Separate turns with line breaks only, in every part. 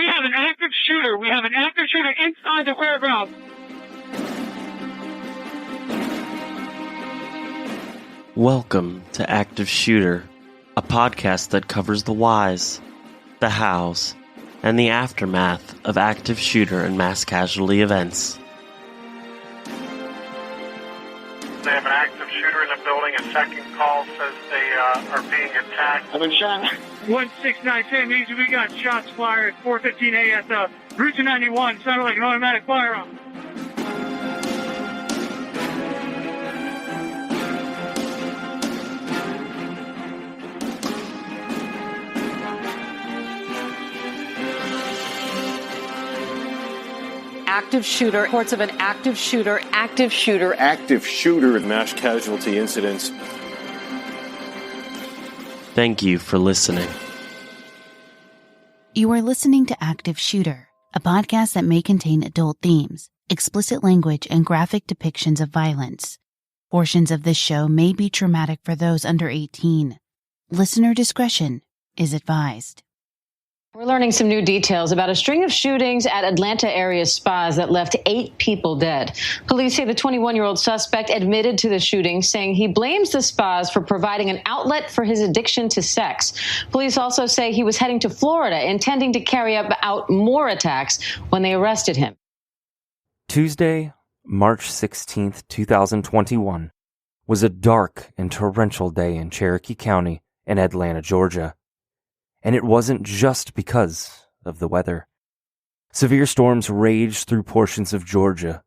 We have an active shooter. We have an active shooter inside the warehouse.
Welcome to Active Shooter, a podcast that covers the whys, the hows, and the aftermath of active shooter and mass casualty events.
They have an active shooter in the building. A second call says they are being attacked.
I've been shot. 16910 means we got shots fired. 4:15 ASF. Route 291 sounded like an automatic firearm.
Active shooter, reports of an active shooter
in mass casualty incidents.
Thank you for listening.
You are listening to Active Shooter, a podcast that may contain adult themes, explicit language, and graphic depictions of violence. Portions of this show may be traumatic for those under 18. Listener discretion is advised.
We're learning some new details about a string of shootings at Atlanta area spas that left 8 people dead. Police say the 21-year-old suspect admitted to the shooting, saying he blames the spas for providing an outlet for his addiction to sex. Police also say he was heading to Florida, intending to carry out more attacks when they arrested him.
Tuesday, March 16th, 2021, was a dark and torrential day in Cherokee County in Atlanta, Georgia. And it wasn't just because of the weather. Severe storms raged through portions of Georgia,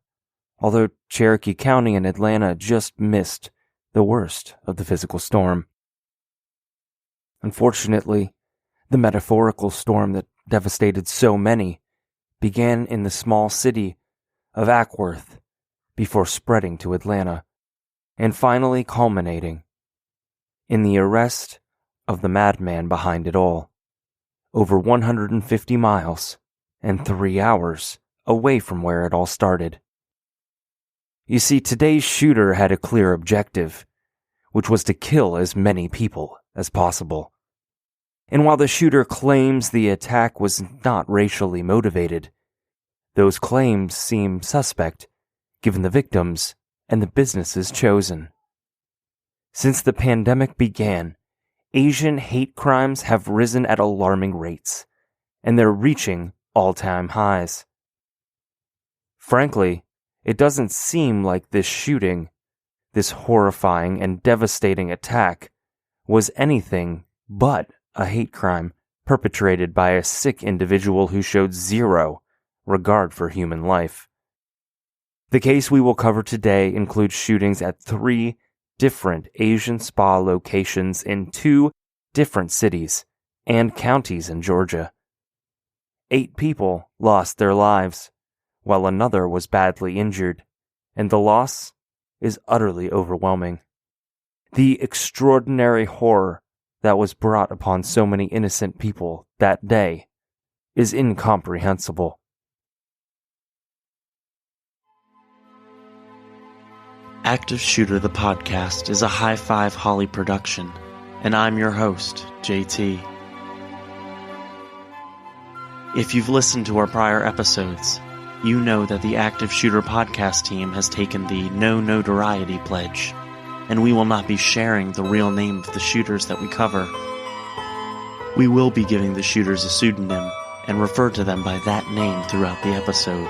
although Cherokee County and Atlanta just missed the worst of the physical storm. Unfortunately, the metaphorical storm that devastated so many began in the small city of Acworth before spreading to Atlanta, and finally culminating in the arrest of the madman behind it all, over 150 miles and 3 hours away from where it all started. You see, today's shooter had a clear objective, which was to kill as many people as possible. And while the shooter claims the attack was not racially motivated, those claims seem suspect given the victims and the businesses chosen. Since the pandemic began, Asian hate crimes have risen at alarming rates, and they're reaching all-time highs. Frankly, it doesn't seem like this shooting, this horrifying and devastating attack, was anything but a hate crime perpetrated by a sick individual who showed zero regard for human life. The case we will cover today includes shootings at 3 different Asian spa locations in 2 different cities and counties in Georgia. 8 people lost their lives, while another was badly injured, and the loss is utterly overwhelming. The extraordinary horror that was brought upon so many innocent people that day is incomprehensible.
Active Shooter the podcast is a High Five Holly production, and I'm your host, JT. If you've listened to our prior episodes, you know that the Active Shooter podcast team has taken the No Notoriety pledge, and we will not be sharing the real name of the shooters that we cover. We will be giving the shooters a pseudonym and refer to them by that name throughout the episode.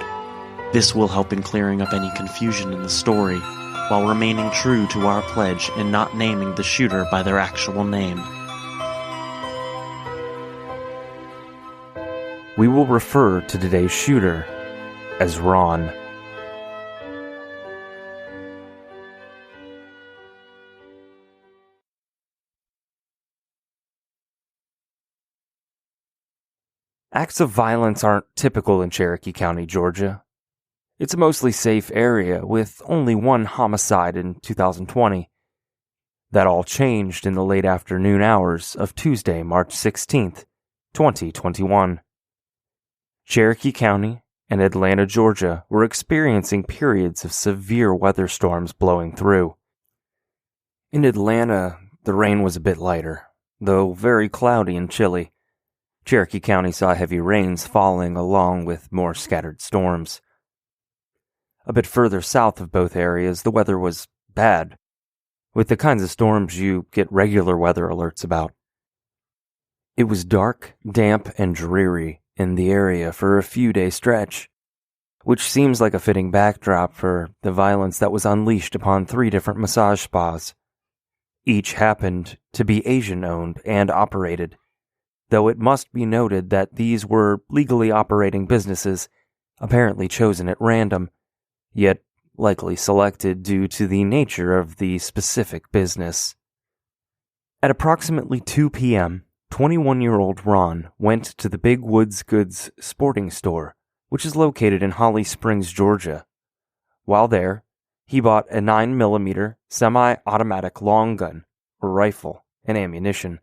This will help in clearing up any confusion in the story, while remaining true to our pledge and not naming the shooter by their actual name.
We will refer to today's shooter as Ron. Acts of violence aren't typical in Cherokee County, Georgia. It's a mostly safe area with only 1 homicide in 2020. That all changed in the late afternoon hours of Tuesday, March 16th, 2021. Cherokee County and Atlanta, Georgia were experiencing periods of severe weather storms blowing through. In Atlanta, the rain was a bit lighter, though very cloudy and chilly. Cherokee County saw heavy rains falling along with more scattered storms. A bit further south of both areas, the weather was bad, with the kinds of storms you get regular weather alerts about. It was dark, damp, and dreary in the area for a few-day stretch, which seems like a fitting backdrop for the violence that was unleashed upon 3 different massage spas. Each happened to be Asian-owned and operated, though it must be noted that these were legally operating businesses, apparently chosen at random, yet likely selected due to the nature of the specific business. At approximately 2 p.m., 21-year-old Ron went to the Big Woods Goods sporting store, which is located in Holly Springs, Georgia. While there, he bought a 9mm semi-automatic long gun, or rifle, and ammunition.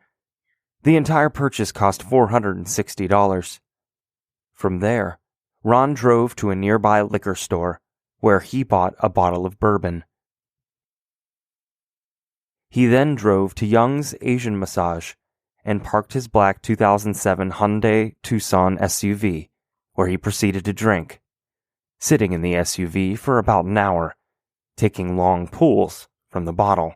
The entire purchase cost $460. From there, Ron drove to a nearby liquor store, where he bought a bottle of bourbon. He then drove to Young's Asian Massage and parked his black 2007 Hyundai Tucson SUV, where he proceeded to drink, sitting in the SUV for about an hour, taking long pulls from the bottle.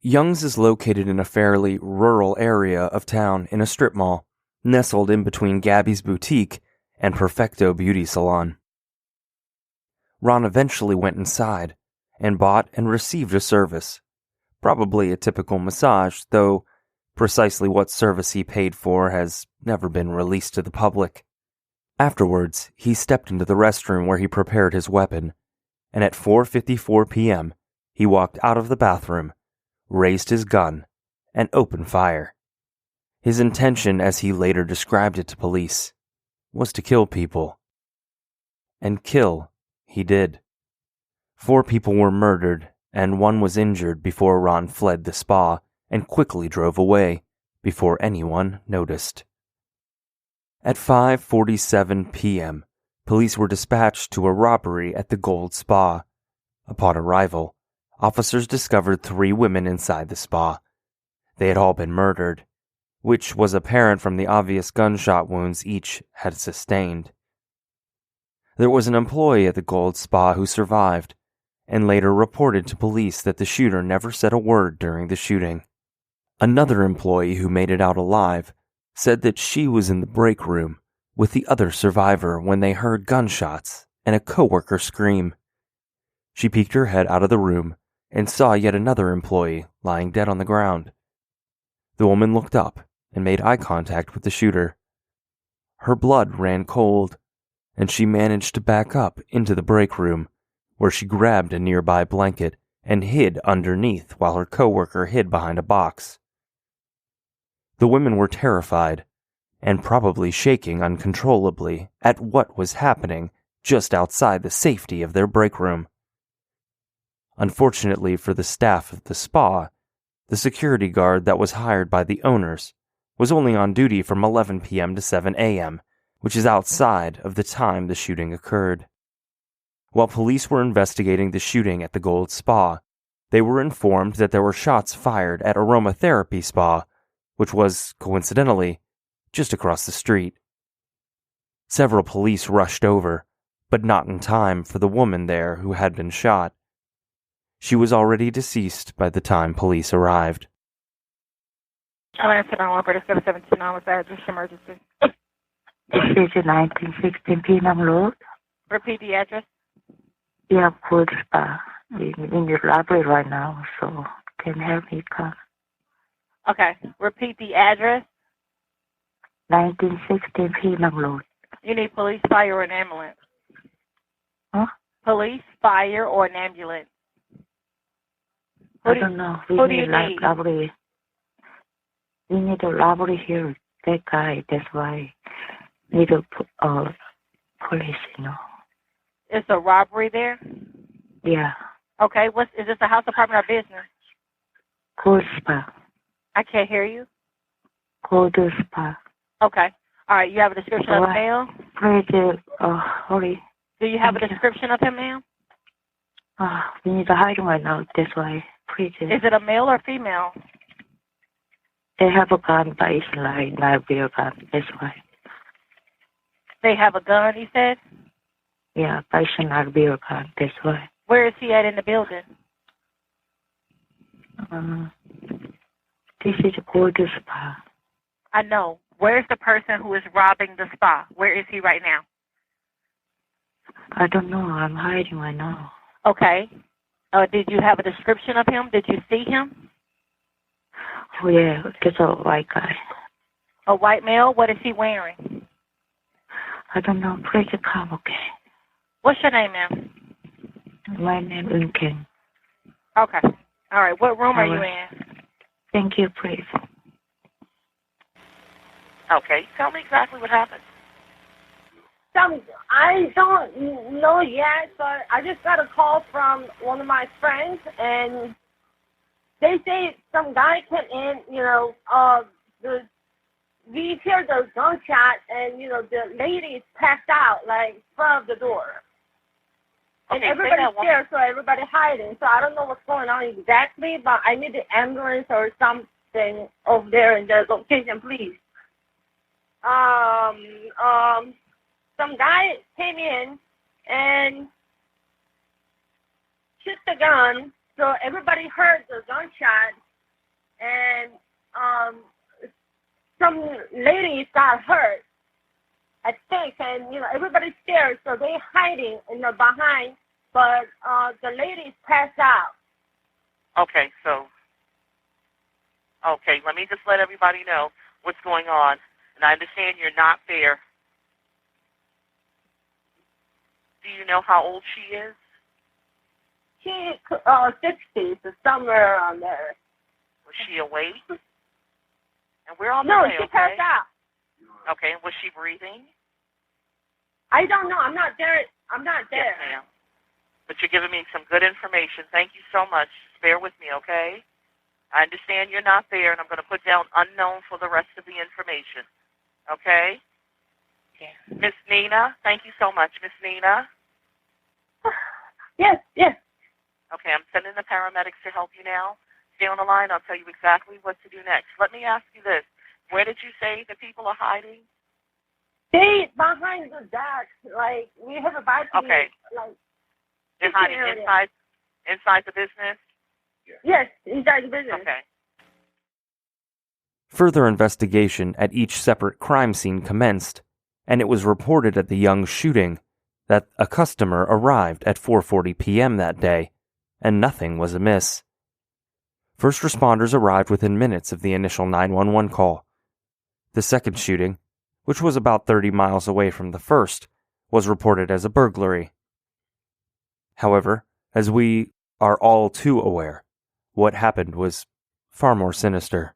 Young's is located in a fairly rural area of town in a strip mall, nestled in between Gabby's Boutique and Perfecto Beauty Salon. Ron eventually went inside and bought and received a service. Probably a typical massage, though precisely what service he paid for has never been released to the public. Afterwards, he stepped into the restroom where he prepared his weapon, and at 4:54 p.m., he walked out of the bathroom, raised his gun, and opened fire. His intention, as he later described it to police, was to kill people. And kill he did. 4 people were murdered, and 1 was injured before Ron fled the spa and quickly drove away before anyone noticed. At 5:47 p.m., police were dispatched to a robbery at the Gold Spa. Upon arrival, officers discovered 3 women inside the spa. They had all been murdered, which was apparent from the obvious gunshot wounds each had sustained. There was an employee at the Gold Spa who survived, and later reported to police that the shooter never said a word during the shooting. Another employee who made it out alive said that she was in the break room with the other survivor when they heard gunshots and a coworker scream. She peeked her head out of the room and saw yet another employee lying dead on the ground. The woman looked up and made eye contact with the shooter. Her blood ran cold, and she managed to back up into the break room, where she grabbed a nearby blanket and hid underneath while her coworker hid behind a box. The women were terrified, and probably shaking uncontrollably at what was happening just outside the safety of their break room. Unfortunately for the staff of the spa, the security guard that was hired by the owners was only on duty from 11 p.m. to 7 a.m., which is outside of the time the shooting occurred. While police were investigating the shooting at the Gold Spa, they were informed that there were shots fired at Aromatherapy Spa, which was, coincidentally, just across the street. Several police rushed over, but not in time for the woman there who had been shot. She was already deceased by the time police arrived.
I'm answering on operator 717 with address emergency.
This is 1916 Penang Road.
Repeat the address.
Yeah, Gold Spa. We're in the library right now, so can you help me come?
Okay, repeat the address.
1916 Penang Road.
You need police, fire, or an ambulance?
Huh?
Police, fire, or an ambulance?
I don't know. We need library. We need a library here. That guy, that's why we need a police, you know.
It's a robbery there?
Yeah.
Okay, is this a house apartment or business?
Gold Spa.
I can't hear you.
Gold Spa.
Okay. All right, you have a description of the male?
Please, hurry.
Do you have a description of him, ma'am?
We need to hide him right now, that's why. Please.
Is it a male or female?
They have a gun, but it's like not real gun. That's why.
They have a gun, he said?
Yeah, but it's not real gun. That's why.
Where is he at in the building?
This is a gorgeous spa.
I know. Where's the person who is robbing the spa? Where is he right now?
I don't know. I'm hiding right now.
Okay. Did you have a description of him? Did you see him?
Oh, yeah. Just a white guy.
A white male? What is he wearing?
I don't know. Please come, okay?
What's your name, ma'am?
My name is King.
Okay. All right. What room are you in?
Thank you, please.
Okay. Tell me exactly what happened.
I don't know yet, but I just got a call from one of my friends, and they say some guy came in, we hear the gunshot, and, the lady is passed out, like, in front of the door. And
okay,
everybody's scared, so everybody hiding. So I don't know what's going on exactly, but I need the ambulance or something over there in the location, please. Some guy came in and shoot the gun, so everybody heard the gunshot, and some ladies got hurt, I think, and everybody's scared, so they hiding in the behind, but the ladies passed out.
Okay, let me just let everybody know what's going on, and I understand you're not there. Do you know how old she is?
She's 60, so somewhere around there.
Was she awake? And we're on the way,
No, she passed out.
Okay, and was she breathing?
I don't know. I'm not there.
Yes, ma'am. But you're giving me some good information. Thank you so much. Bear with me, okay? I understand you're not there, and I'm going to put down unknown for the rest of the information. Okay?
Yeah.
Miss Nina, thank you so much. Miss Nina?
Yes.
Okay, I'm sending the paramedics to help you now. Stay on the line. I'll tell you exactly what to do next. Let me ask you this. Where did you say the people are hiding?
They behind the deck. Like, we have a balcony.
Okay.
Like,
they're hiding inside the business?
Yes, inside the business.
Okay.
Further investigation at each separate crime scene commenced, and it was reported at the Young shooting that a customer arrived at 4:40 p.m. that day, and nothing was amiss. First responders arrived within minutes of the initial 911 call. The second shooting, which was about 30 miles away from the first, was reported as a burglary. However, as we are all too aware, what happened was far more sinister.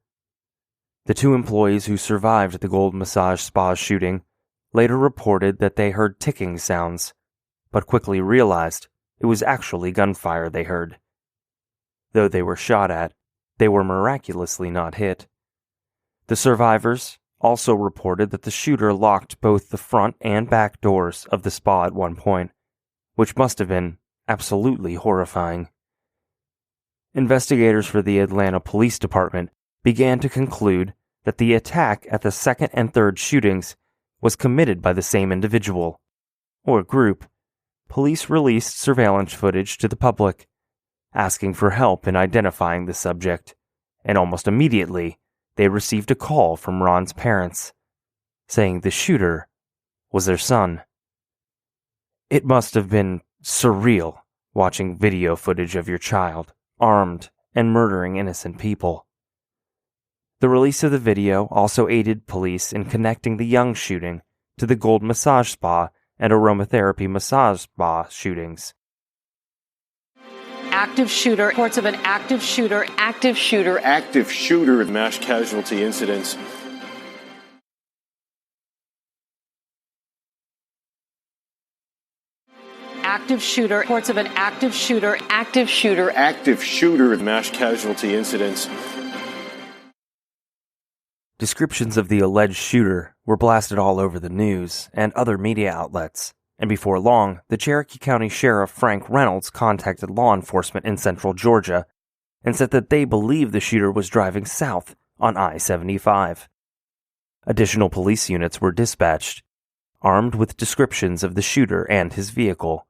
The two employees who survived the Gold Massage Spa shooting later reported that they heard ticking sounds, but quickly realized it was actually gunfire they heard. Though they were shot at, they were miraculously not hit. The survivors also reported that the shooter locked both the front and back doors of the spa at one point, which must have been absolutely horrifying. Investigators for the Atlanta Police Department began to conclude that the attack at the second and third shootings was committed by the same individual, or group. Police released surveillance footage to the public, asking for help in identifying the subject, and almost immediately they received a call from Ron's parents, saying the shooter was their son. It must have been surreal watching video footage of your child armed and murdering innocent people. The release of the video also aided police in connecting the Young shooting to the Gold Massage Spa and Aromatherapy Massage Spa shootings.
Active shooter, reports of an active shooter,
mass casualty incidents.
active shooter, reports of an active shooter,
mass casualty incidents.
Descriptions of the alleged shooter were blasted all over the news and other media outlets, and before long, the Cherokee County Sheriff Frank Reynolds contacted law enforcement in central Georgia and said that they believed the shooter was driving south on I-75. Additional police units were dispatched, armed with descriptions of the shooter and his vehicle.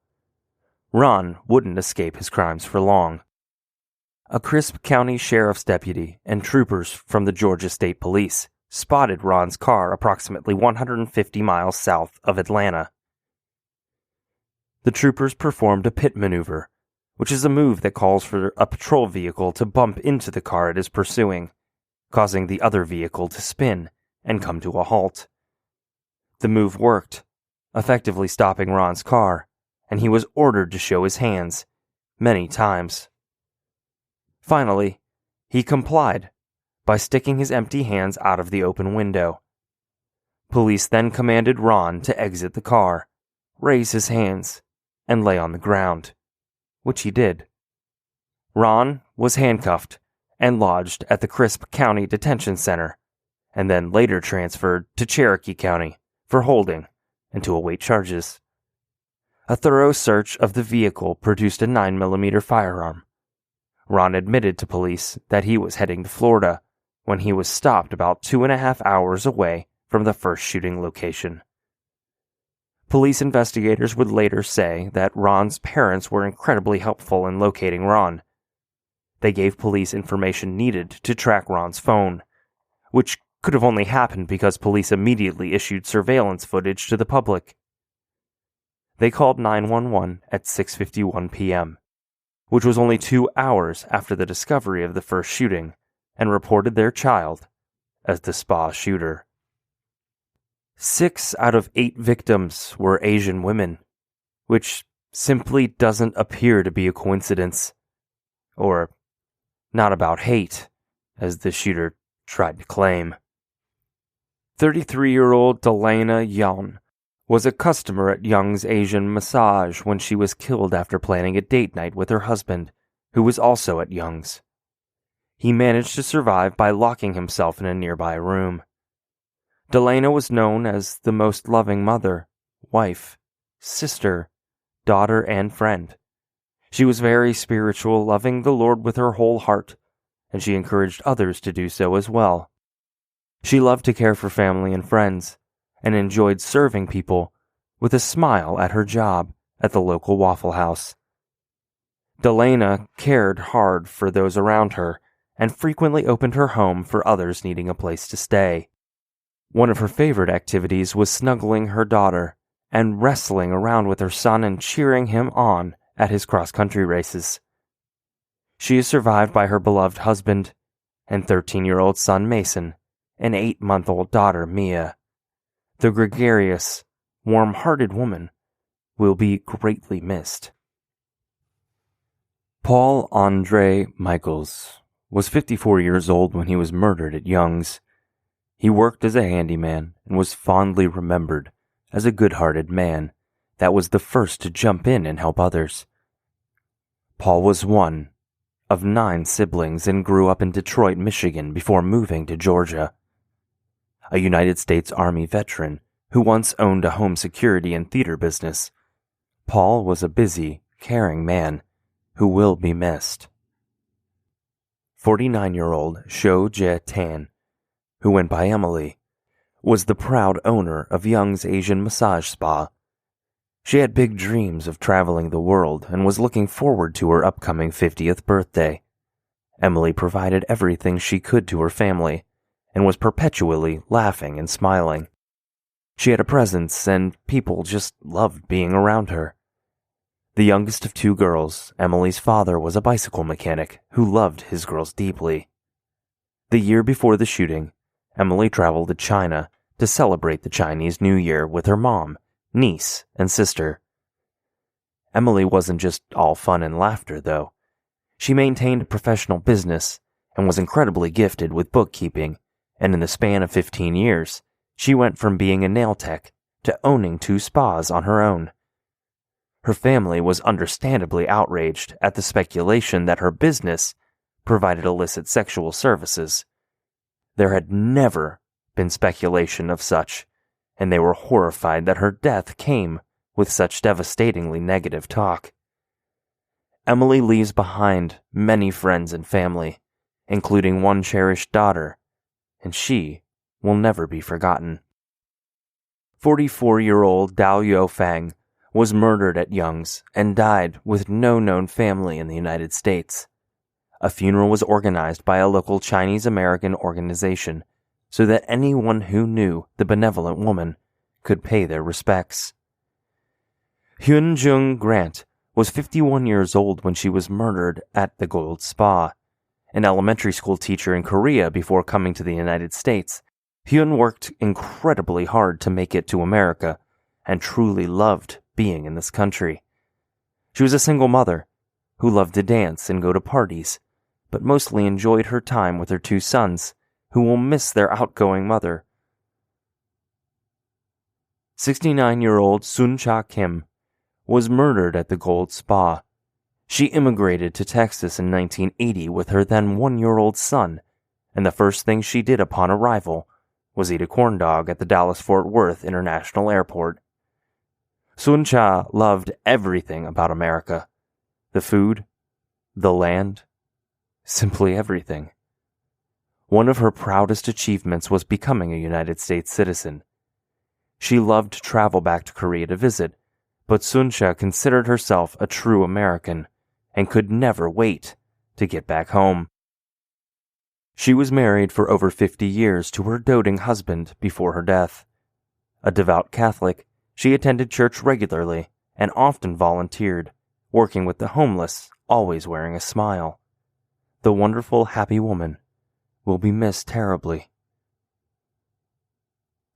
Ron wouldn't escape his crimes for long. A Crisp County Sheriff's deputy and troopers from the Georgia State Police spotted Ron's car approximately 150 miles south of Atlanta. The troopers performed a pit maneuver, which is a move that calls for a patrol vehicle to bump into the car it is pursuing, causing the other vehicle to spin and come to a halt. The move worked, effectively stopping Ron's car, and he was ordered to show his hands many times. Finally, he complied by sticking his empty hands out of the open window. Police then commanded Ron to exit the car, raise his hands, and lay on the ground, which he did. Ron was handcuffed and lodged at the Crisp County Detention Center, and then later transferred to Cherokee County for holding and to await charges. A thorough search of the vehicle produced a 9mm firearm. Ron admitted to police that he was heading to Florida when he was stopped about 2.5 hours away from the first shooting location. Police investigators would later say that Ron's parents were incredibly helpful in locating Ron. They gave police information needed to track Ron's phone, which could have only happened because police immediately issued surveillance footage to the public. They called 911 at 6:51 p.m., which was only 2 hours after the discovery of the first shooting, and reported their child as the spa shooter. 6 out of 8 victims were Asian women, which simply doesn't appear to be a coincidence, or not about hate, as the shooter tried to claim. 33-year-old Delana Yon was a customer at Young's Asian Massage when she was killed after planning a date night with her husband, who was also at Young's. He managed to survive by locking himself in a nearby room. Delana was known as the most loving mother, wife, sister, daughter, and friend. She was very spiritual, loving the Lord with her whole heart, and she encouraged others to do so as well. She loved to care for family and friends, and enjoyed serving people with a smile at her job at the local Waffle House. Delana cared hard for those around her and frequently opened her home for others needing a place to stay. One of her favorite activities was snuggling her daughter and wrestling around with her son and cheering him on at his cross-country races. She is survived by her beloved husband and 13-year-old son Mason and 8-month-old daughter Mia. The gregarious, warm-hearted woman will be greatly missed. Paul Andre Michaels was 54 years old when he was murdered at Young's. He worked as a handyman and was fondly remembered as a good-hearted man that was the first to jump in and help others. Paul was one of 9 siblings and grew up in Detroit, Michigan before moving to Georgia. A United States Army veteran who once owned a home security and theater business, Paul was a busy, caring man who will be missed. 49-year-old Shou Jie Tan, who went by Emily, was the proud owner of Young's Asian Massage Spa. She had big dreams of traveling the world and was looking forward to her upcoming 50th birthday. Emily provided everything she could to her family and was perpetually laughing and smiling. She had a presence, and people just loved being around her. The youngest of 2 girls, Emily's father was a bicycle mechanic who loved his girls deeply. The year before the shooting, Emily traveled to China to celebrate the Chinese New Year with her mom, niece, and sister. Emily wasn't just all fun and laughter, though. She maintained a professional business and was incredibly gifted with bookkeeping, and in the span of 15 years, she went from being a nail tech to owning 2 spas on her own. Her family was understandably outraged at the speculation that her business provided illicit sexual services. There had never been speculation of such, and they were horrified that her death came with such devastatingly negative talk. Emily leaves behind many friends and family, including one cherished daughter and she will never be forgotten. 44-year-old Dao Yofang was murdered at Young's and died with no known family in the United States. A funeral was organized by a local Chinese-American organization so that anyone who knew the benevolent woman could pay their respects. Hyun Jung Grant was 51 years old when she was murdered at the Gold Spa. An elementary school teacher in Korea before coming to the United States, Hyun worked incredibly hard to make it to America and truly loved being in this country. She was a single mother who loved to dance and go to parties, but mostly enjoyed her time with her two sons, who will miss their outgoing mother. 69-year-old Sun Cha Kim was murdered at the Gold Spa. She immigrated to Texas in 1980 with her then 1-year-old son, and the first thing she did upon arrival was eat a corn dog at the Dallas-Fort Worth International Airport. Sun Cha loved everything about America. The food, the land, simply everything. One of her proudest achievements was becoming a United States citizen. She loved to travel back to Korea to visit, but Sun Cha considered herself a true American and could never wait to get back home. She was married for over 50 years to her doting husband before her death. A devout Catholic, she attended church regularly and often volunteered, working with the homeless, always wearing a smile. The wonderful, happy woman will be missed terribly.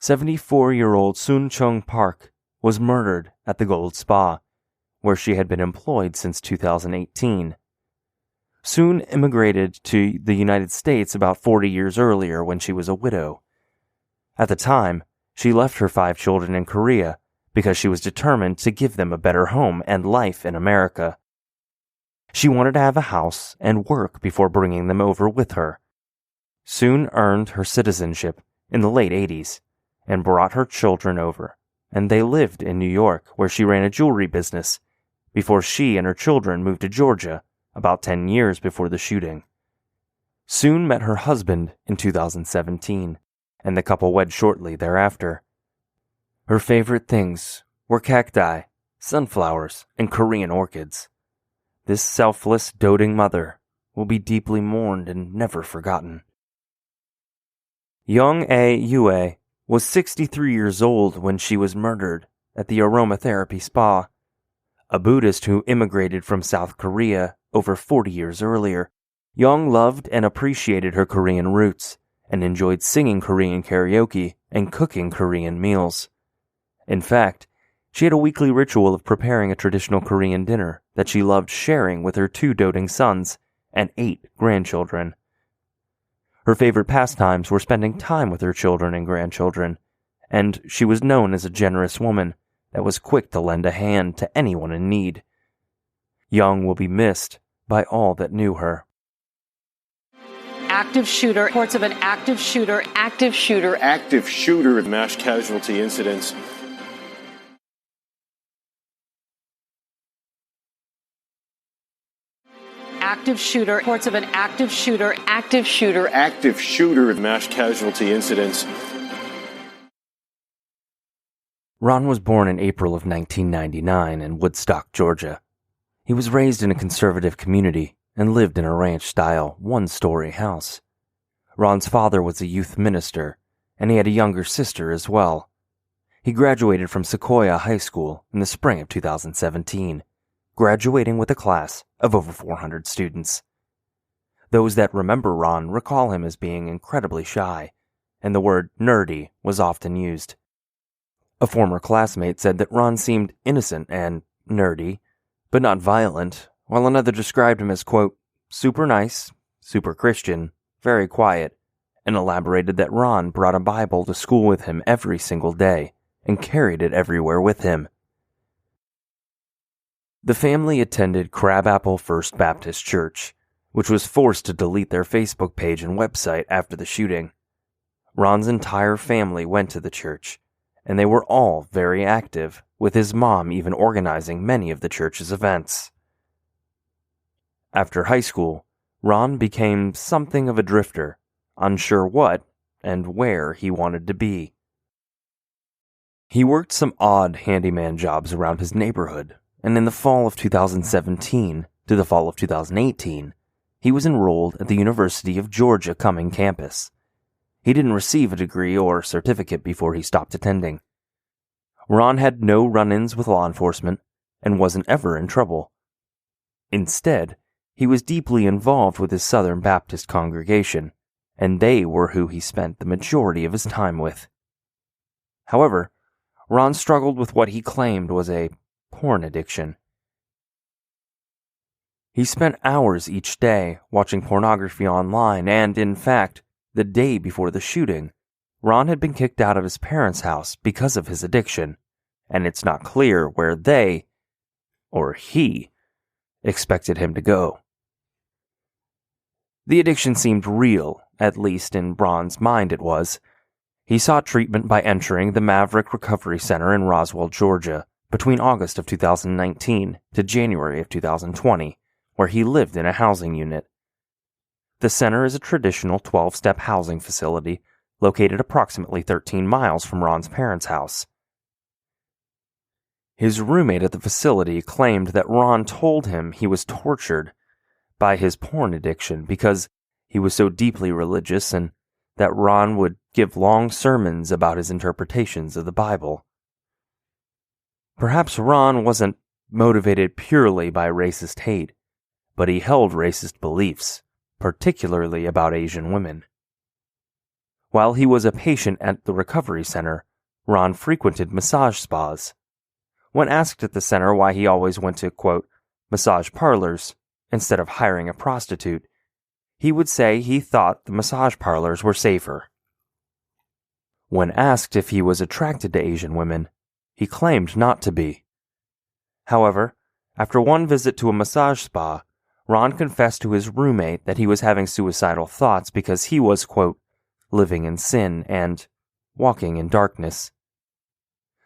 74-year-old Sun Chung Park was murdered at the Gold Spa, where she had been employed since 2018. Soon immigrated to the United States about 40 years earlier when she was a widow. At the time, she left her 5 children in Korea because she was determined to give them a better home and life in America. She wanted to have a house and work before bringing them over with her. Soon earned her citizenship in the late 80s and brought her children over, and they lived in New York, where she ran a jewelry business, before she and her children moved to Georgia about 10 years before the shooting. Soon met her husband in 2017, and the couple wed shortly thereafter. Her favorite things were cacti, sunflowers, and Korean orchids. This selfless, doting mother will be deeply mourned and never forgotten. Young-A Yue was 63 years old when she was murdered at the aromatherapy spa. A Buddhist who immigrated from South Korea over 40 years earlier, Young loved and appreciated her Korean roots and enjoyed singing Korean karaoke and cooking Korean meals. In fact, she had a weekly ritual of preparing a traditional Korean dinner that she loved sharing with her 2 doting sons and 8 grandchildren. Her favorite pastimes were spending time with her children and grandchildren, and she was known as a generous woman that was quick to lend a hand to anyone in need. Young will be missed by all that knew her.
Active shooter, reports of an active shooter.
Active shooter. Mass casualty incidents.
Active shooter, reports of an active shooter.
Active shooter. Mass casualty incidents.
Ron was born in April of 1999 in Woodstock, Georgia. He was raised in a conservative community and lived in a ranch-style, 1-story house. Ron's father was a youth minister, and he had a younger sister as well. He graduated from Sequoia High School in the spring of 2017, graduating with a class of over 400 students. Those that remember Ron recall him as being incredibly shy, and the word nerdy was often used. A former classmate said that Ron seemed innocent and nerdy, but not violent, while another described him as, quote, super nice, super Christian, very quiet, and elaborated that Ron brought a Bible to school with him every single day and carried it everywhere with him. The family attended Crabapple First Baptist Church, which was forced to delete their Facebook page and website after the shooting. Ron's entire family went to the church, and they were all very active, with his mom even organizing many of the church's events. After high school, Ron became something of a drifter, unsure what, and where he wanted to be. He worked some odd handyman jobs around his neighborhood, and in the fall of 2017 to the fall of 2018, he was enrolled at the University of Georgia Cumming campus. He didn't receive a degree or certificate before he stopped attending. Ron had no run-ins with law enforcement and wasn't ever in trouble. Instead, he was deeply involved with his Southern Baptist congregation, and they were who he spent the majority of his time with. However, Ron struggled with what he claimed was a porn addiction. He spent hours each day watching pornography online, and, in fact, the day before the shooting, Ron had been kicked out of his parents' house because of his addiction, and it's not clear where they, or he, expected him to go. The addiction seemed real, at least in Ron's mind it was. He sought treatment by entering the Maverick Recovery Center in Roswell, Georgia, between August of 2019 to January of 2020, where he lived in a housing unit. The center is a traditional 12-step housing facility located approximately 13 miles from Ron's parents' house. His roommate at the facility claimed that Ron told him he was tortured by his porn addiction because he was so deeply religious, and that Ron would give long sermons about his interpretations of the Bible. Perhaps Ron wasn't motivated purely by racist hate, but he held racist beliefs, particularly about Asian women. While he was a patient at the recovery center, Ron frequented massage spas. When asked at the center why he always went to, quote, massage parlors instead of hiring a prostitute, he would say he thought the massage parlors were safer. When asked if he was attracted to Asian women, he claimed not to be. However, after one visit to a massage spa, Ron confessed to his roommate that he was having suicidal thoughts because he was, quote, living in sin and walking in darkness.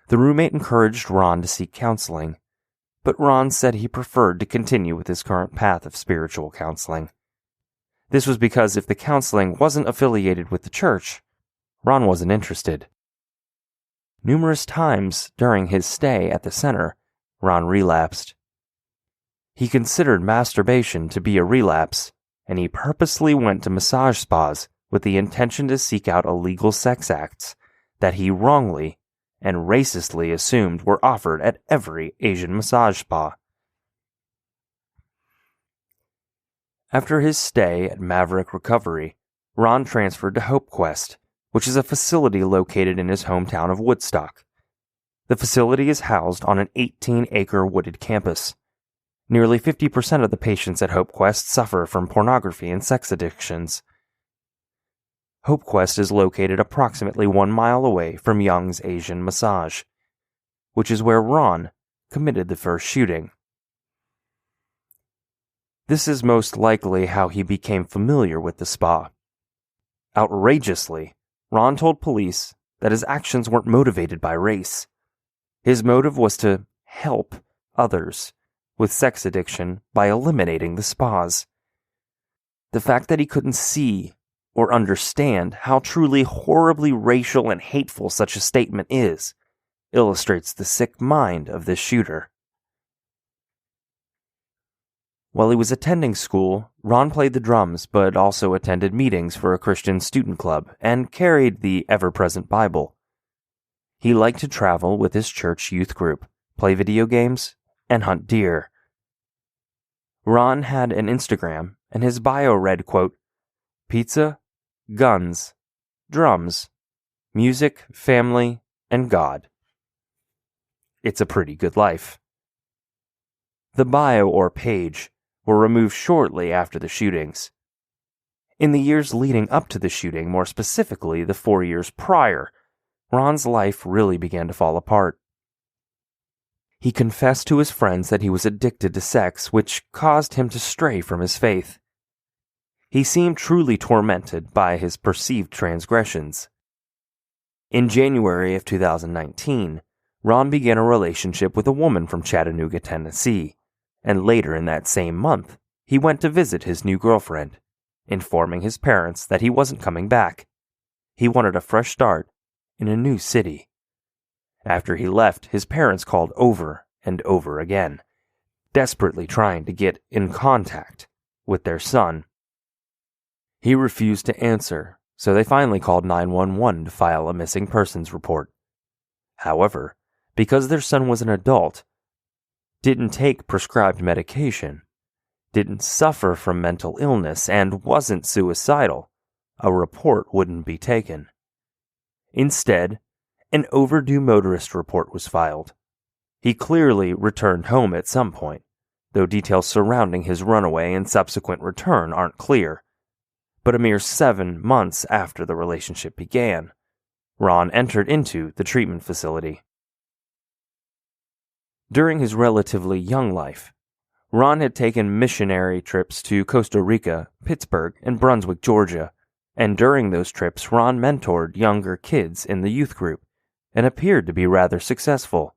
The roommate encouraged Ron to seek counseling, but Ron said he preferred to continue with his current path of spiritual counseling. This was because if the counseling wasn't affiliated with the church, Ron wasn't interested. Numerous times during his stay at the center, Ron relapsed. He considered masturbation to be a relapse, and he purposely went to massage spas with the intention to seek out illegal sex acts that he wrongly and racistly assumed were offered at every Asian massage spa. After his stay at Maverick Recovery, Ron transferred to Hope Quest, which is a facility located in his hometown of Woodstock. The facility is housed on an 18-acre wooded campus. Nearly 50% of the patients at Hope Quest suffer from pornography and sex addictions. Hope Quest is located approximately 1 mile away from Young's Asian Massage, which is where Ron committed the first shooting. This is most likely how he became familiar with the spa. Outrageously, Ron told police that his actions weren't motivated by race. His motive was to help others with sex addiction by eliminating the spas. The fact that he couldn't see or understand how truly horribly racial and hateful such a statement is illustrates the sick mind of this shooter. While he was attending school, Ron played the drums but also attended meetings for a Christian student club and carried the ever-present Bible. He liked to travel with his church youth group, play video games, and hunt deer. Ron had an Instagram, and his bio read, quote, pizza, guns, drums, music, family, and God. It's a pretty good life. The bio or page were removed shortly after the shootings. In the years leading up to the shooting, more specifically the 4 years prior, Ron's life really began to fall apart. He confessed to his friends that he was addicted to sex, which caused him to stray from his faith. He seemed truly tormented by his perceived transgressions. In January of 2019, Ron began a relationship with a woman from Chattanooga, Tennessee, and later in that same month, he went to visit his new girlfriend, informing his parents that he wasn't coming back. he wanted a fresh start in a new city. After he left, his parents called over and over again, desperately trying to get in contact with their son. He refused to answer, so they finally called 911 to file a missing persons report. However, because their son was an adult, didn't take prescribed medication, didn't suffer from mental illness, and wasn't suicidal, a report wouldn't be taken. Instead, an overdue motorist report was filed. He clearly returned home at some point, though details surrounding his runaway and subsequent return aren't clear. But a mere 7 months after the relationship began, Ron entered into the treatment facility. During his relatively young life, Ron had taken missionary trips to Costa Rica, Pittsburgh, and Brunswick, Georgia, and during those trips Ron mentored younger kids in the youth group and appeared to be rather successful.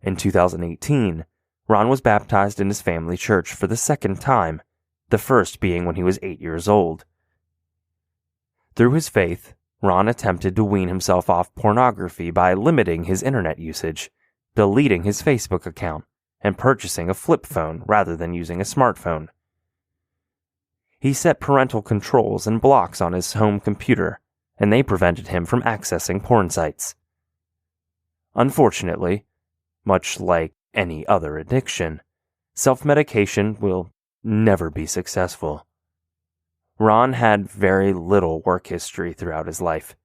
In 2018, Ron was baptized in his family church for the second time, the first being when he was 8 years old. Through his faith, Ron attempted to wean himself off pornography by limiting his internet usage, deleting his Facebook account, and purchasing a flip phone rather than using a smartphone. He set parental controls and blocks on his home computer, and they prevented him from accessing porn sites. Unfortunately, much like any other addiction, self-medication will never be successful. Ron had very little work history throughout his life,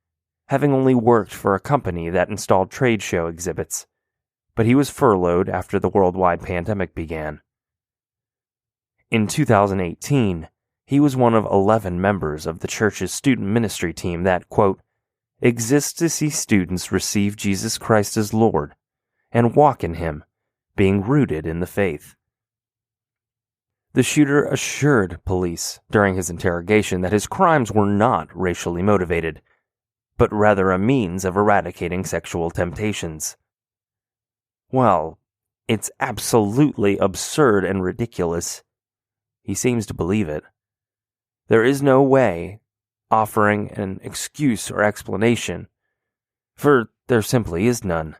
having only worked for a company that installed trade show exhibits, but he was furloughed after the worldwide pandemic began. In 2018, he was one of 11 members of the church's student ministry team that, quote, exists to see students receive Jesus Christ as Lord and walk in Him, being rooted in the faith. The shooter assured police during his interrogation that his crimes were not racially motivated, but rather a means of eradicating sexual temptations. Well, it's absolutely absurd and ridiculous. He seems to believe it. There is no way offering an excuse or explanation, for there simply is none.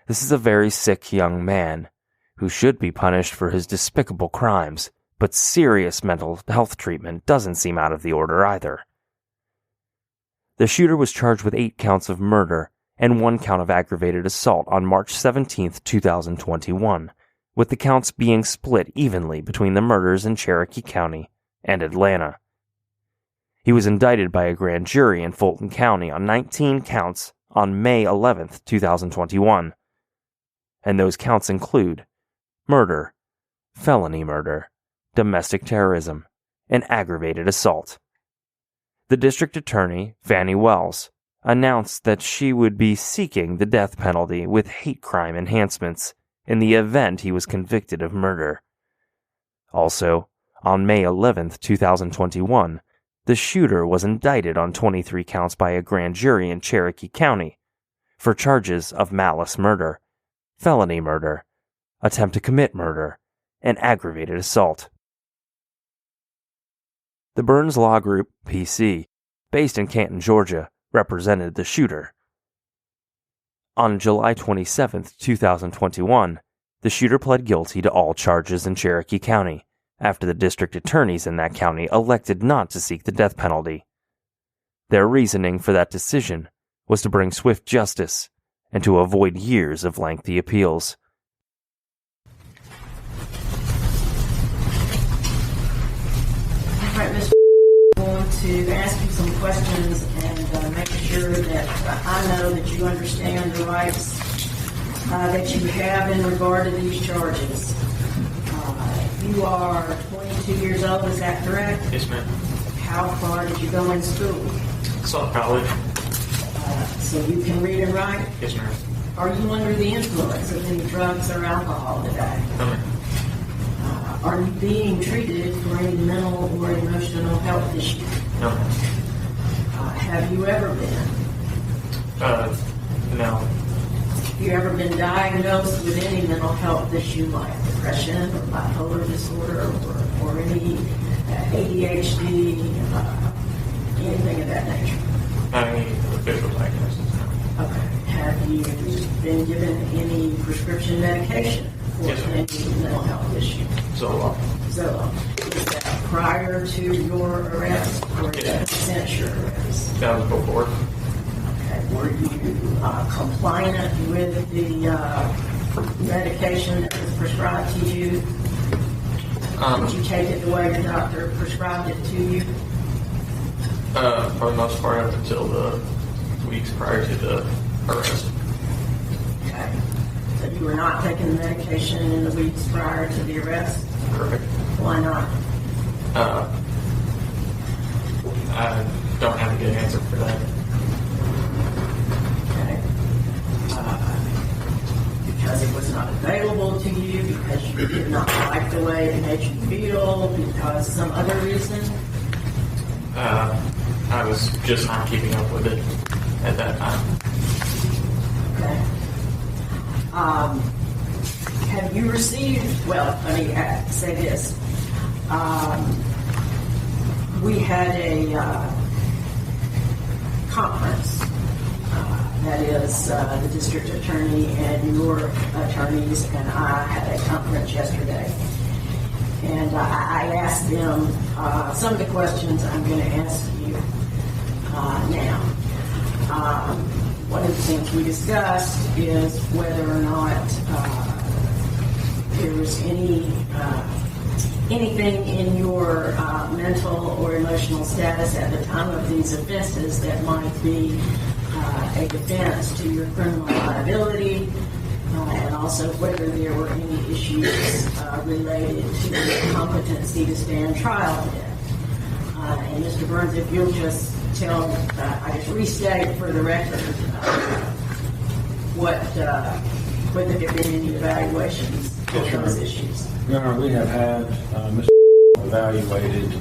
This is a very sick young man who should be punished for his despicable crimes, but serious mental health treatment doesn't seem out of the order either. The shooter was charged with 8 counts of murder and 1 count of aggravated assault on March 17, 2021, with the counts being split evenly between the murders in Cherokee County and Atlanta. He was indicted by a grand jury in Fulton County on 19 counts on May 11, 2021, and those counts include murder, felony murder, domestic terrorism, and aggravated assault. The district attorney, Fannie Wells, announced that she would be seeking the death penalty with hate crime enhancements in the event he was convicted of murder. Also, on May 11, 2021, the shooter was indicted on 23 counts by a grand jury in Cherokee County for charges of malice murder, felony murder, attempt to commit murder, and aggravated assault. The Burns Law Group, PC, based in Canton, Georgia, represented the shooter. On July 27, 2021, the shooter pled guilty to all charges in Cherokee County after the district attorneys in that county elected not to seek the death penalty. Their reasoning for that decision was to bring swift justice and to avoid years of lengthy appeals.
All right, Mr. I'm going to ask you some questions and make sure that I know that you understand the rights that you have in regard to these charges. You are 22 years old, is that correct?
Yes, ma'am.
How far did you go in school?
South College.
So you can read and write?
Yes, ma'am.
Are you under the influence of any drugs or alcohol today?
No, ma'am.
Are you being treated for any mental or emotional health issue?
No, ma'am.
Have you ever been?
No.
Have you ever been diagnosed with any mental health issue like depression or bipolar disorder or any ADHD, anything of that nature?
Not any official diagnosis, no.
Okay. Have you been given any prescription medication for
Yes, ma'am.
any mental health issue?
Zoloft.
Zoloft. Is that prior to your arrest or is that since your arrest?
That was before.
Okay. Were you compliant with the medication that was prescribed to you? Did you take it the way the doctor prescribed it to you?
For the most part, up until the weeks prior to the arrest.
Okay. So you were not taking the medication in the weeks prior to the arrest?
Correct.
Why not?
I don't have a good answer for that.
Okay. Because it was not available to you, because you did not like the way it made you feel, because some other reason?
I was just not keeping up with it at that time.
Okay. Have you received, well, let me say this. We had a conference, that is the district attorney and your attorneys and I had a conference yesterday. And I asked them some of the questions I'm going to ask you now. One of the things we discussed is whether or not there was anything in your mental or emotional status at the time of these offenses that might be a defense to your criminal liability, and also whether there were any issues related to your competency to stand trial today. And Mr. Burns, if you'll just tell, I just restate for the record, whether there have been any evaluations of those issues.
Your Honor, we have had Mr. evaluated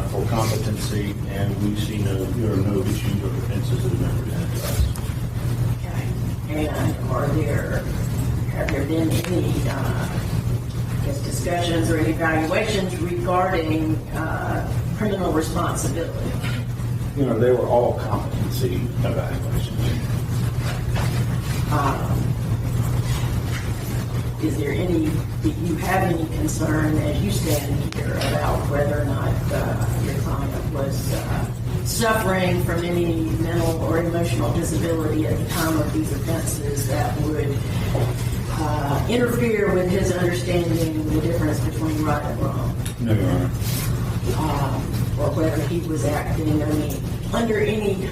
for competency, and we see there are no issues or offenses that have been presented to us.
Okay. And have there been any discussions or any evaluations regarding criminal responsibility?
They were all competency evaluations.
Is there do you have any concern as you stand here about whether or not your client was suffering from any mental or emotional disability at the time of these offenses that would interfere with his understanding the difference between right and wrong?
No, Your Honor.
Or whether he was acting under any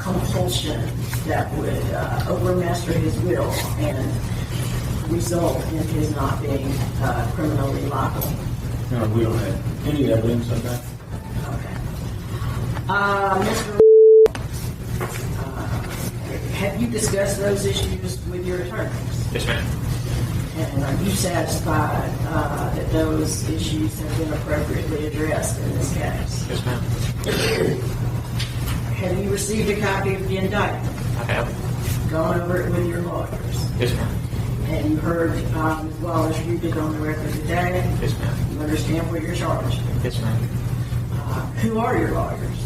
compulsion that would overmaster his will and result in his not being criminally liable.
No, we don't have any evidence of that.
Okay. Mr. Have you discussed those issues with your attorneys?
Yes, ma'am.
And are you satisfied that those issues have been appropriately addressed in this case?
Yes, ma'am.
Have you received a copy of the indictment?
I have.
Gone over it with your lawyers?
Yes, ma'am.
And you heard Ms. Wallace read it on the record today?
Yes, ma'am.
You understand what you're charged?
Yes, ma'am.
Who are your lawyers?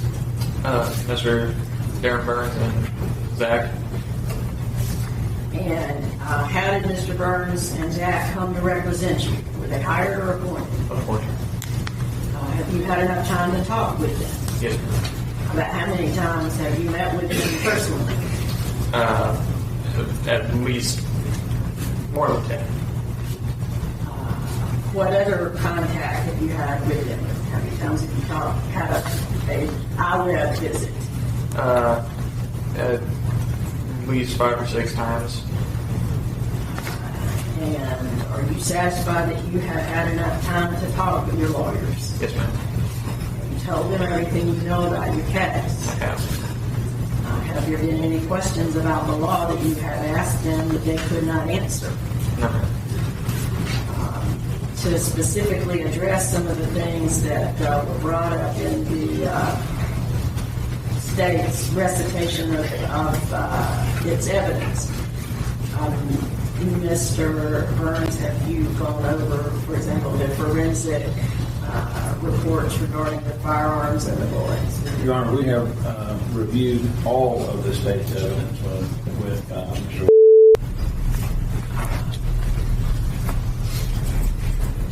Mr. Darren Burns and Zach.
And how did Mr. Burns and Zach come to represent you? Were they hired or appointed?
Appointed.
Have you had enough time to talk with them?
Yes, ma'am.
About how many times have you met with them personally?
At least more than 10.
What other contact have you had with them? How many times have you had a IWeb visit?
At least 5 or 6 times.
And are you satisfied that you have had enough time to talk with your lawyers?
Yes, ma'am.
You told them everything you know about your case.
I have.
Have there been any questions about the law that you have asked them that they could not answer?
No, ma'am.
To specifically address some of the things that were brought up in the state's recitation of its evidence. Mr. Burns, have you gone over, for example, the forensic reports regarding the firearms and the bullets?
Your Honor, we have reviewed all of the state's evidence with Mr.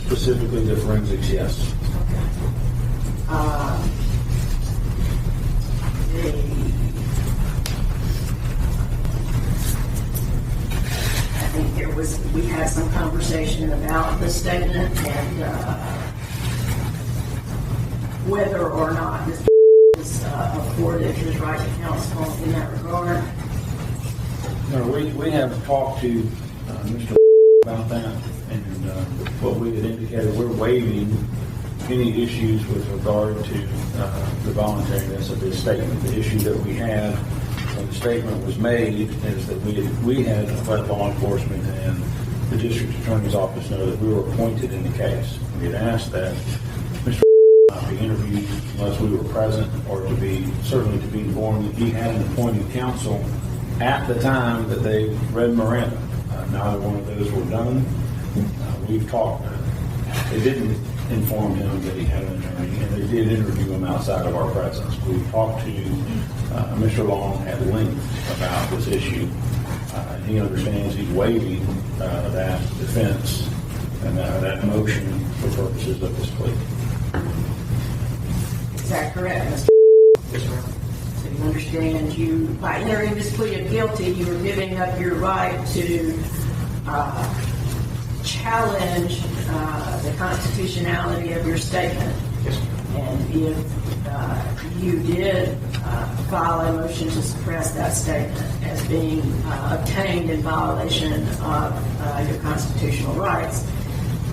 Specifically the forensics, yes.
I think we had some conversation about the statement and whether or not Mr. was afforded his right to counsel in that regard.
No, we have talked to Mr. about that, and what we had indicated, we're waiving any issues with regard to the voluntariness of this statement. The issue that we had when the statement was made is that we had let law enforcement and the district attorney's office know that we were appointed in the case. We had asked that Mr. not be interviewed unless we were present, or certainly to be informed that he had an appointed counsel at the time that they read Miranda. Neither one of those were done. We've talked. They didn't inform him that he had an attorney, and they did interview him outside of our presence. We talked to Mr. Long at length about this issue. He understands he's waiving that defense and that motion for purposes of this plea.
Is that correct, Mr.? Yes, ma'am. So you understand by entering this plea of guilty, you were giving up your right to challenge the constitutionality of your statement.
Yes,
and if you did file a motion to suppress that statement as being obtained in violation of your constitutional rights,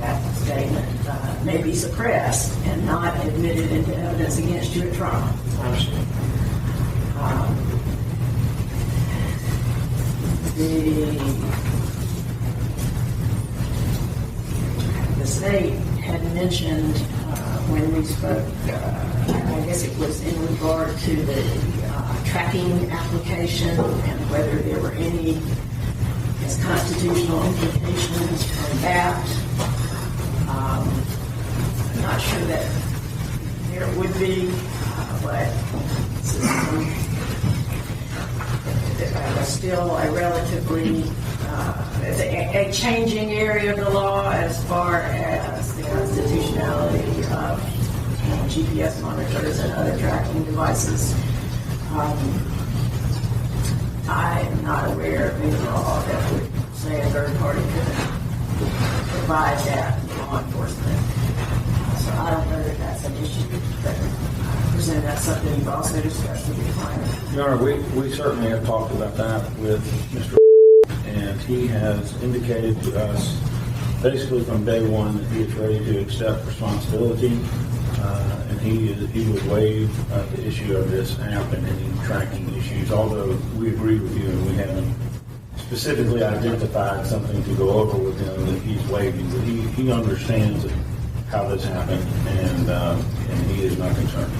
that statement may be suppressed and not admitted into evidence against you at trial.
I understand.
The state had mentioned when we spoke, I guess it was in regard to the tracking application and whether there were any constitutional implications from that. I'm not sure that there would be, but still a relatively a changing area of the law as far as the constitutionality of GPS monitors and other tracking devices. I am not aware of any law that would say a third party could provide that to law enforcement. So I don't know that that's an issue, but I presume that's something you've also discussed with your client.
Your Honor, we certainly have talked about that with Mr. and he has indicated to us basically from day one that he is ready to accept responsibility, and he would waive the issue of this app and any tracking issues, although we agree with you and we haven't specifically identified something to go over with him that he's waiving, but he understands how this happened, and he is not concerned.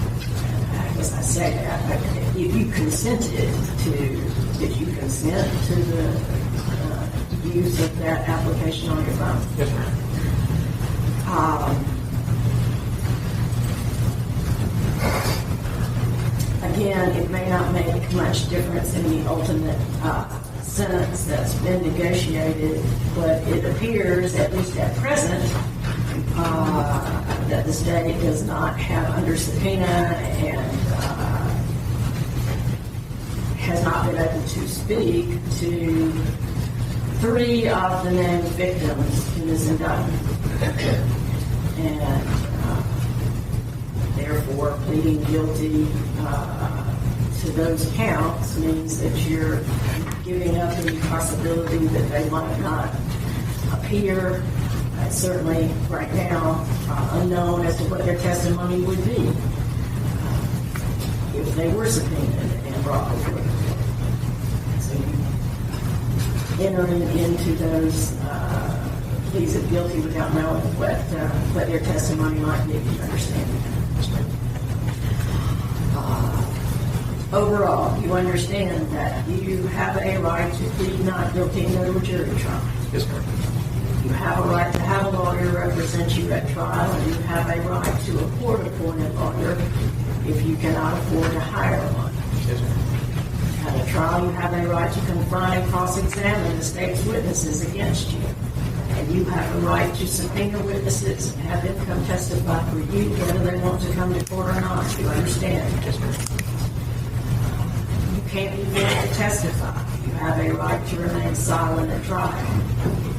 I guess I say that, but if you consented did you consent to the use of that application on your phone?
Yes, ma'am.
Again, it may not make much difference in the ultimate sentence that's been negotiated, but it appears, at least at present, that the state does not have under subpoena and has not been able to speak to 3 of the named victims in this indictment. And therefore, pleading guilty to those counts means that you're giving up any possibility that they might not appear. Certainly, right now, unknown as to what their testimony would be if they were subpoenaed and brought before the court. So you entering into those pleas of guilty without knowing what their testimony might be, if you understand. Overall, you understand that you have a right to plead not guilty and go to a jury trial.
Yes, ma'am.
You have a right to have a lawyer represent you at trial, and you have a right to a court-appointed lawyer if you cannot afford to hire one.
Yes, ma'am.
At a trial, you have a right to confront and cross-examine the state's witnesses against you. And you have a right to subpoena witnesses and have them come testify for you, whether they want to come to court or not. Do you understand?
Yes, ma'am.
You can't be forced to testify. You have a right to remain silent at trial.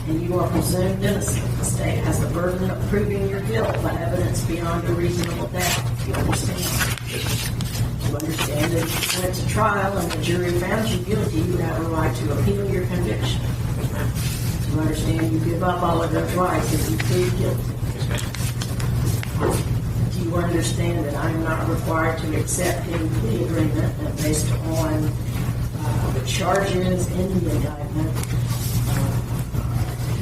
And you are presumed innocent. The state has the burden of proving your guilt by evidence beyond a reasonable doubt. Do you understand? You understand that if you went to trial and the jury found you guilty, you have a right to appeal your conviction. You understand you give up all of those rights if you plead guilty. Do you understand that I am not required to accept any plea agreement and based on the charges in the indictment,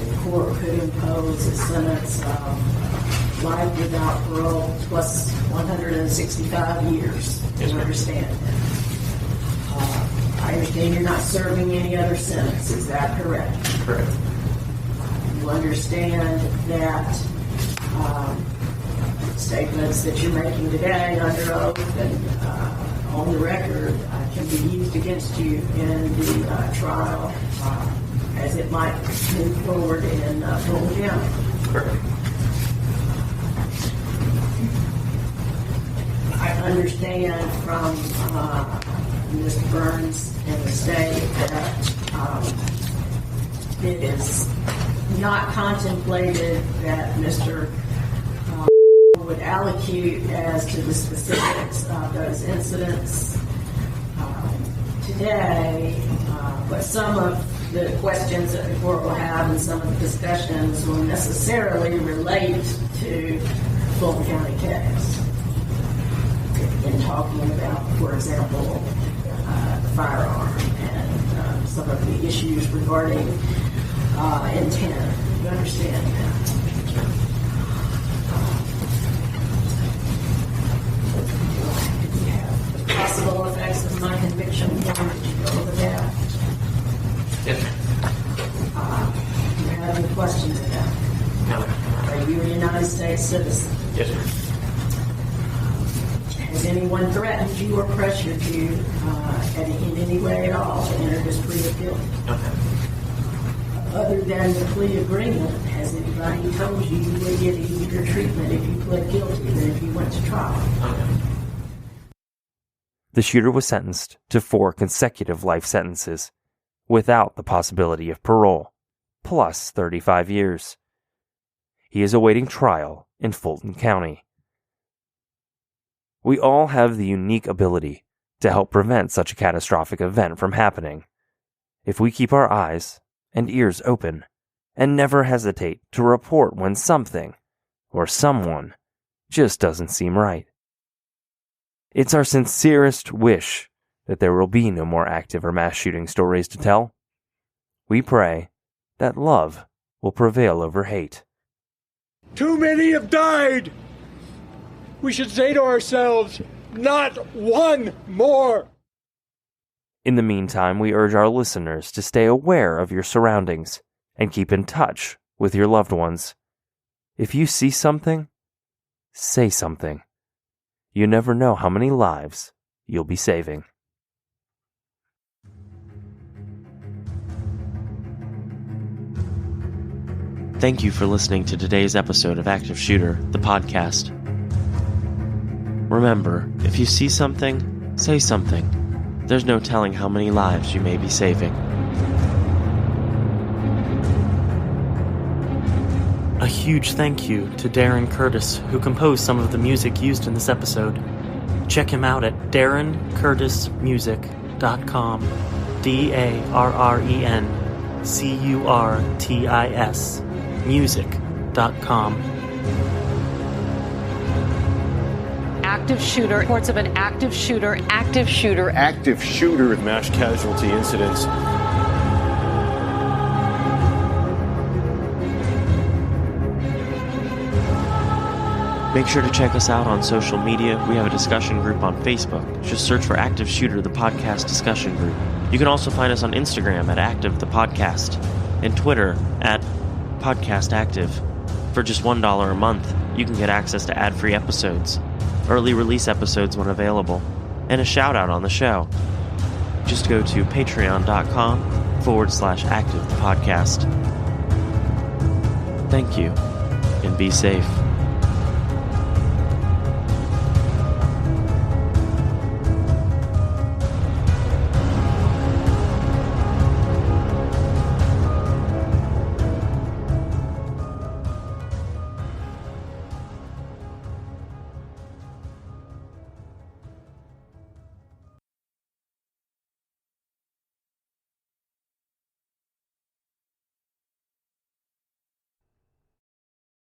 the court could impose a sentence of life without parole plus 165 years. Do you understand that? I understand you're not serving any other sentence. Is that correct?
Correct.
You understand that statements that you're making today under oath and on the record can be used against you in the trial as it might move forward in Fulton County.
Correct.
I understand from Mr. Burns and the state that it is not contemplated that Mr. would allocate as to the specifics of those incidents today, but some of the questions that the court will have and some of the discussions will necessarily relate to Fulton County case. In talking about, for example, the firearm and some of the issues regarding intent. You understand that? The possible effects of my conviction. Did you go over that?
Yes.
Do you have any questions about it?
No.
Are you a United States citizen?
Yes, ma'am.
Has anyone threatened you or pressured you in any way at all to enter this plea of guilty?
Okay.
Other than the plea agreement, has anybody told you you would get easier treatment if you pled guilty than if you went to trial?
Okay.
The shooter was sentenced to 4 consecutive life sentences, without the possibility of parole, plus 35 years. He is awaiting trial in Fulton County. We all have the unique ability to help prevent such a catastrophic event from happening if we keep our eyes and ears open and never hesitate to report when something or someone just doesn't seem right. It's our sincerest wish that there will be no more active or mass shooting stories to tell. We pray that love will prevail over hate.
Too many have died. We should say to ourselves, not one more.
In the meantime, we urge our listeners to stay aware of your surroundings and keep in touch with your loved ones. If you see something, say something. You never know how many lives you'll be saving.
Thank you for listening to today's episode of Active Shooter, the podcast. Remember, if you see something, say something. There's no telling how many lives you may be saving. A huge thank you to Darren Curtis, who composed some of the music used in this episode. Check him out at darrencurtismusic.com. DARRENCURTIS music.com.
Active shooter. Reports of an active shooter. Active shooter.
Active shooter mass casualty incidents.
Make sure to check us out on social media. We have a discussion group on Facebook. Just search for Active Shooter, the podcast discussion group. You can also find us on Instagram at Active the Podcast and Twitter at Podcast Active. For just $1 a month, you can get access to ad-free episodes, early release episodes when available, and a shout-out on the show. Just go to patreon.com/activepodcast. Thank you, and be safe.